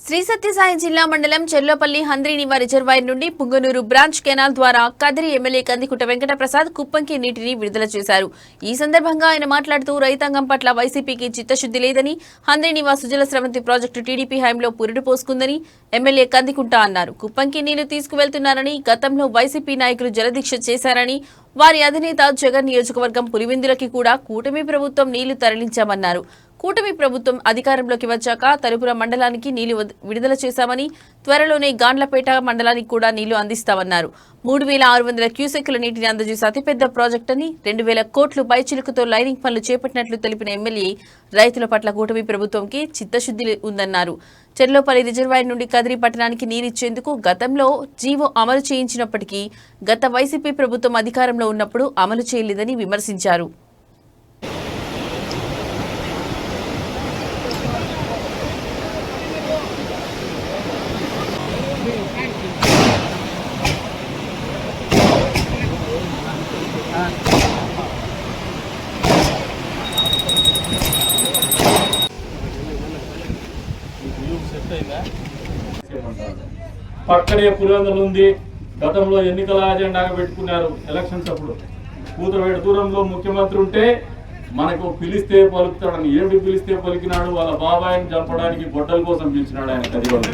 శ్రీ సత్యసాయి జిల్లా మండలం చెర్లోపల్లి హంద్రీనివా రిజర్వాయర్ నుండి పుంగనూరు బ్రాంచ్ కెనాల్ ద్వారా కదిరి ఎమ్మెల్యే కందికుంట వెంకటప్రసాద్ కుప్పంకి నీటిని విడుదల చేశారు. ఈ సందర్భంగా ఆయన మాట్లాడుతూ రైతాంగం పట్ల వైసీపీకి చిత్తశుద్ధి లేదని, హంద్రీనివా సుజల స్రవంతి ప్రాజెక్టు టీడీపీ హయాంలో పురుడు పోసుకుందని ఎమ్మెల్యే కందికుంట అన్నారు. కుప్పంకి నీళ్లు తీసుకువెళ్తున్నారని, గతంలో వైసీపీ నాయకులు జలదీక్ష చేశారని, వారి అధినేత జగన్ నియోజకవర్గం పులివెందులకి కూడా కూటమి ప్రభుత్వం నీళ్లు తరలించామన్నారు. కూటమి ప్రభుత్వం అధికారంలోకి వచ్చాక తలుపుల మండలానికి నీళ్లు విడుదల చేశామని, త్వరలోనే గాండ్లపేట మండలానికి కూడా నీళ్లు అందిస్తామన్నారు. 3600 క్యూసెక్కుల నీటిని అందజేసే అతిపెద్ద ప్రాజెక్ట్ అని, 2000 కోట్లు పైచిలుకతో లైనింగ్ పనులు చేపట్టినట్లు తెలిపిన ఎమ్మెల్యే రైతుల పట్ల కూటమి ప్రభుత్వంకి చిత్తశుద్ధి ఉందన్నారు. చెర్లోపల్లి రిజర్వాయర్ నుండి కదిరి పట్టణానికి నీరిచ్చేందుకు గతంలో జీవో అమలు చేయించినప్పటికీ గత వైసీపీ ప్రభుత్వం అధికారంలో ఉన్నప్పుడు అమలు చేయలేదని విమర్శించారు. పక్కనే పులివెందులు ఉంది. గతంలో ఎన్నికల అజెండాగా పెట్టుకున్నారు ఎలక్షన్స్ అప్పుడు. కూతురువేడు దూరంలో ముఖ్యమంత్రి ఉంటే మనకు పిలిస్తే పలుకుతాడని, ఏమిటి పిలిస్తే పలికినాడు? వాళ్ళ బాబాయిని చంపడానికి గొడ్డల కోసం పిలిచినాడు ఆయన. కదిరోజు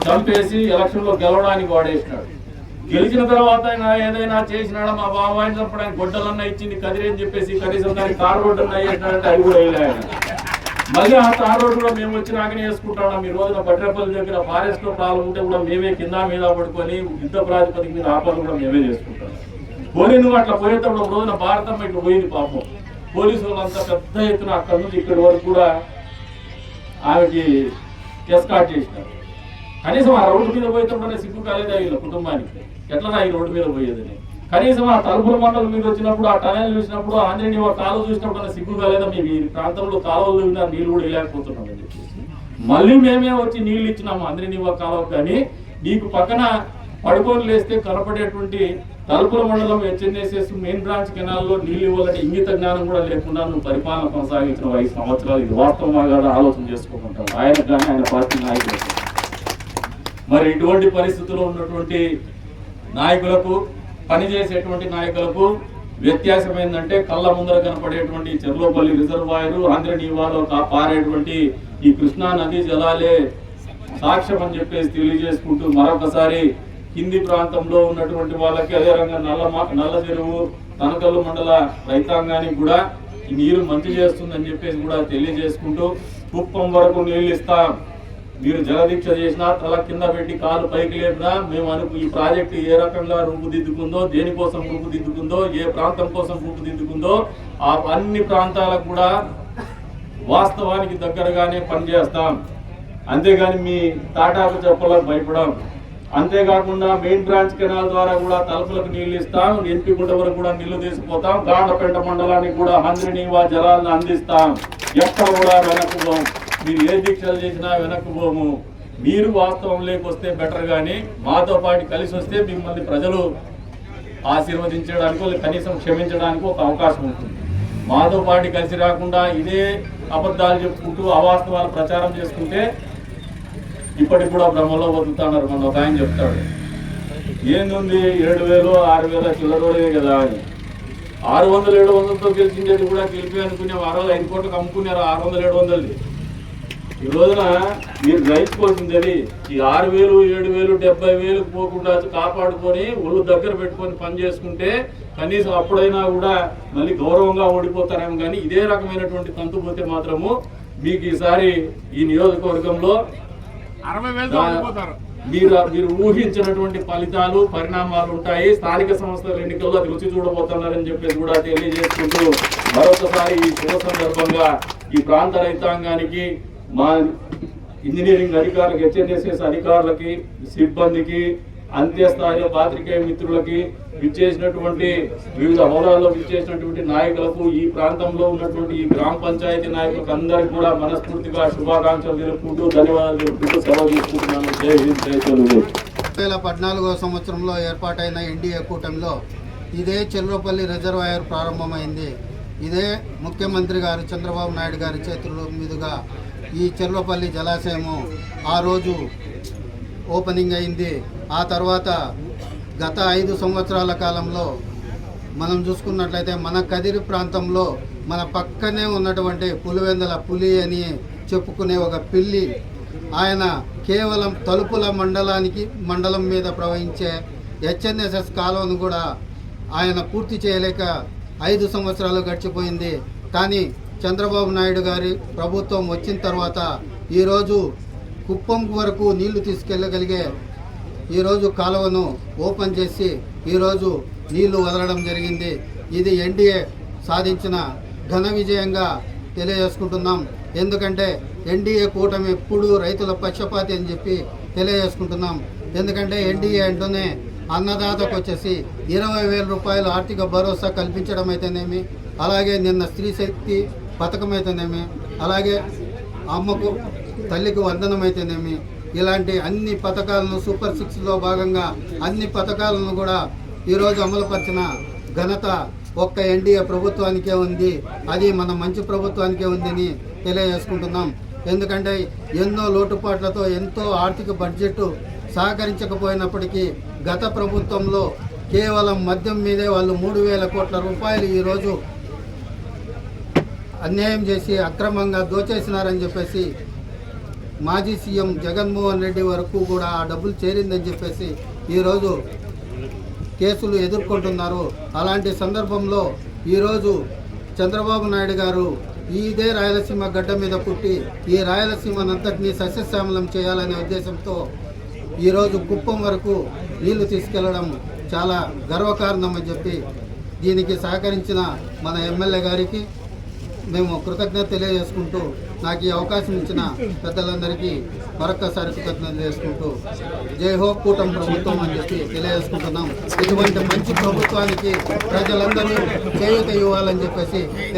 చంపేసి ఎలక్షన్ లో గెలవడానికి వాడేసినాడు. గెలిచిన తర్వాత ఆయన ఏదైనా చేసినాడా? మా బాబాయిని చంపడానికి గొడ్డలన్నా ఇచ్చింది కదిరి అని చెప్పేసి కనీసం దానికి తారు రోడ్డు అన్నా వేసినాడంటే అది కూడా వేయలే ఆయన. మళ్ళీ ఆ తార్ రోడ్డు కూడా మేము వచ్చినాకనే వేసుకుంటాం. ఈ రోజున బట్రేపల్లి దగ్గర ఫారెస్ట్ లో ప్రాబ్లం ఉంటే కూడా మేమే కింద మీద పడుకొని యుద్ధ ప్రాతిపదిక మీద ఆపలు కూడా మేమే చేసుకుంటాం. పోనీ నువ్వు అట్లా పోయేటప్పుడు ఒక రోజున భారతం ఇట్లా పోయింది పాపం. పోలీసు వాళ్ళంతా పెద్ద ఎత్తున అక్కడి నుంచి ఇక్కడి వరకు కూడా ఆమెకి ఎస్కాట్ చేసినారు. కనీసం ఆ రోడ్డు మీద పోయేటప్పుడనే సిగ్గు కాలేదా వీళ్ళ కుటుంబానికి? ఎట్లా ఈ రోడ్డు మీద పోయేదని? కనీసం ఆ తలుపుల మండలం మీద వచ్చినప్పుడు, ఆ టనల్ చూసినప్పుడు, హంద్రీనివా కాలువ చూసినప్పుడు సిగ్గు కాలేదా? మేము ఈ ప్రాంతంలో కాలువలు నీళ్ళు కూడా వేయలేకపోతున్నాం అని చెప్పేసి మళ్ళీ మేమే వచ్చి నీళ్లు ఇచ్చినాము హంద్రీనివా కాలువ. కానీ నీకు పక్కన పడుకొని లేస్తే కనపడేటువంటి తలుపుల మండలం హెచ్ఎన్ఎస్ఎస్ మెయిన్ బ్రాంచ్ కెనాల్లో నీళ్లు ఇవ్వాలంటే ఇంగిత జ్ఞానం కూడా లేకుండా నువ్వు పరిపాలన కొనసాగించిన 5 సంవత్సరాలు. ఇది వాస్తవంగా కాదు ఆలోచన చేసుకోకుంటాం ఆయన కానీ ఆయన పార్టీ నాయకులు. మరి ఇటువంటి పరిస్థితుల్లో ఉన్నటువంటి నాయకులకు, పనిచేసేటువంటి నాయకులకు వ్యత్యాసం ఏంటంటే కళ్ళ ముందర కనపడేటువంటి చెర్లోపల్లి రిజర్వాయర్, హంద్రీనివాలో పారేటువంటి ఈ కృష్ణా నదీ జలాలే సాక్ష్యం అని చెప్పేసి తెలియజేసుకుంటూ మరొకసారి కింది ప్రాంతంలో ఉన్నటువంటి వాళ్ళకి, అదే రంగా నల్ల చెరువు తనకల్లు మండల రైతాంగానికి కూడా ఈ నీరు మంచి చేస్తుందని చెప్పేసి కూడా తెలియజేసుకుంటూ, కుప్పం వరకు నీళ్ళు ఇస్తాం, మీరు జలదీక్ష చేసినా తల కింద పెట్టి కాలు పైకి లేపినా మేము ఈ ప్రాజెక్టు ఏ రకంగా రూపుదిద్దుకుందో, దేనికోసం రూపుదిద్దుకుందో, ఏ ప్రాంతం కోసం రూపుదిద్దుకుందో ఆ అన్ని ప్రాంతాలకు కూడా వాస్తవానికి దగ్గరగానే పనిచేస్తాం. అంతేగాని మీ తాటాకు చెప్పలకు భయపడం. అంతేకాకుండా మెయిన్ బ్రాంచ్ కెనాల్ ద్వారా కూడా తలుపులకు నీళ్లు ఇస్తాం, ఎంపీ గుంట వరకు కూడా నీళ్లు తీసుకుపోతాం, గాండ్లపేట మండలానికి కూడా హంద్రీనివా జలాలను అందిస్తాం. ఎక్కడ కూడా వెనక్కుపోం. మీరు ఏ దీక్షలు చేసినా వెనక్కుపోము. మీరు వాస్తవం లేకొస్తే బెటర్, కానీ మాతో పాటు కలిసి వస్తే మిమ్మల్ని ప్రజలు ఆశీర్వదించడానికో కనీసం క్షమించడానికి ఒక అవకాశం ఉంటుంది. మాతో పాటు కలిసి రాకుండా ఇదే అబద్ధాలు చెప్పుకుంటూ అవాస్తవాలు ప్రచారం చేసుకుంటే ఇప్పటికి కూడా భ్రమలో బతుకుతున్నారు. మన ఒక ఆయన చెప్తాడు, ఏంది 7,000 6,000 చిల్లరోడే కదా అని. 600 700తో గెలిచిండేది కూడా గెలిపి అనుకునే 5 కోట్లకు అమ్ముకున్నారు 600 700. ఈ రోజున మీరు రైతుకోవాల్సింది ఈ 6,000 7,000 70,000 పోకుండా కాపాడుకొని ఒళ్ళు దగ్గర పెట్టుకొని పని చేసుకుంటే కనీసం అప్పుడైనా కూడా మళ్ళీ గౌరవంగా ఓడిపోతారేమో. కానీ ఇదే రకమైనటువంటి తంతు పోతే మాత్రము మీకు ఈసారి ఈ నియోజకవర్గంలో మీరు ఊహించినటువంటి ఫలితాలు, పరిణామాలు ఉంటాయి. స్థానిక సంస్థల ఎన్నికల్లో రుచి చూడబోతున్నారని చెప్పేసి కూడా తెలియజేసుకుంటూ మరొకసారి ఈ శుభ సందర్భంగా ఈ ప్రాంత రైతాంగానికి, మా ఇంజనీరింగ్ అధికారులకు, హెచ్ఎన్ఎస్ఎస్ అధికారులకి, సిబ్బందికి, అంత్యస్థాయిలో పాత్రికేయ మిత్రులకి, విచ్చేసినటువంటి వివిధ హోదాల్లో విచ్చేసినటువంటి నాయకులకు, ఈ ప్రాంతంలో ఉన్నటువంటి ఈ గ్రామ పంచాయతీ నాయకులకు అందరికీ కూడా మనస్ఫూర్తిగా శుభాకాంక్షలు తెలుపుకుంటూ ధన్యవాదాలు తెలుపుకుంటూ సెలవు తీసుకుంటున్నాను. జై హింద్, జై తెలుగు. 2014 సంవత్సరంలో ఏర్పాటైన ఎన్డీఏ కూటమిలో ఇదే చెర్లోపల్లి రిజర్వాయర్ ప్రారంభమైంది. ఇదే ముఖ్యమంత్రి గారు చంద్రబాబు నాయుడు గారి చేతుల మీదుగా ఈ చెర్లోపల్లి జలాశయము ఆ రోజు ఓపెనింగ్ అయింది. ఆ తర్వాత గత 5 సంవత్సరాల కాలంలో మనం చూసుకున్నట్లయితే మన కదిరి ప్రాంతంలో మన పక్కనే ఉన్నటువంటి పులివెందుల పులి అని చెప్పుకునే ఒక పిల్లి ఆయన కేవలం తలుపుల మండలం మీద ప్రవహించే హెచ్ఎన్ఎస్ఎస్ కాలువను కూడా ఆయన పూర్తి చేయలేక 5 సంవత్సరాలు గడిచిపోయింది. కానీ చంద్రబాబు నాయుడు గారి ప్రభుత్వం వచ్చిన తర్వాత ఈరోజు కుప్పం వరకు నీళ్లు తీసుకెళ్ళగలిగే ఈరోజు కాలువను ఓపెన్ చేసి ఈరోజు నీళ్లు వదలడం జరిగింది. ఇది ఎన్డీఏ సాధించిన ఘన విజయంగా తెలియజేసుకుంటున్నాం. ఎందుకంటే ఎన్డీఏ కూటమి ఎప్పుడు రైతుల పక్షపాతి అని చెప్పి తెలియజేసుకుంటున్నాం. ఎందుకంటే ఎన్డీఏ అంటూనే అన్నదాతకు వచ్చేసి 20,000 రూపాయలు ఆర్థిక భరోసా కల్పించడం అయితేనేమి, అలాగే నిన్న స్త్రీ శక్తి పథకం అయితేనేమి, అలాగే అమ్మకు తల్లికి వందనం అయితేనేమి, ఇలాంటి అన్ని పథకాలను సూపర్ 6లో భాగంగా అన్ని పథకాలను కూడా ఈరోజు అమలుపరిచిన ఘనత ఒక్క ఎన్డీఏ ప్రభుత్వానికే ఉంది. అది మన మంచి ప్రభుత్వానికే ఉందని తెలియజేసుకుంటున్నాం. ఎందుకంటే ఎన్నో లోటుపాట్లతో ఎంతో ఆర్థిక బడ్జెట్ సహకరించకపోయినప్పటికీ గత ప్రభుత్వంలో కేవలం మద్యం మీదే వాళ్ళు 3,000 కోట్ల రూపాయలు ఈరోజు అన్యాయం చేసి అక్రమంగా దోచేసినారని చెప్పేసి మాజీ సీఎం జగన్మోహన్ రెడ్డి వరకు కూడా ఆ డబ్బులు చేరిందని చెప్పేసి ఈరోజు కేసులు ఎదుర్కొంటున్నారు. అలాంటి సందర్భంలో ఈరోజు చంద్రబాబు నాయుడు గారు ఇదే రాయలసీమ గడ్డ మీద పుట్టి ఈ రాయలసీమనంతటినీ సస్యశ్యామలం చేయాలనే ఉద్దేశంతో ఈరోజు కుప్పం వరకు నీళ్లు తీసుకెళ్లడం చాలా గర్వకారణం అని చెప్పి దీనికి సహకరించిన మన ఎమ్మెల్యే గారికి మేము కృతజ్ఞత తెలియజేసుకుంటూ నాకు ఈ అవకాశం ఇచ్చిన పెద్దలందరికీ మరొక్కసారి కృతజ్ఞత చేసుకుంటూ జై హో కూటమి ప్రభుత్వం అని చెప్పి తెలియజేసుకుంటున్నాం. ఇటువంటి మంచి ప్రభుత్వానికి ప్రజలందరూ చేయూత ఇవ్వాలని చెప్పేసి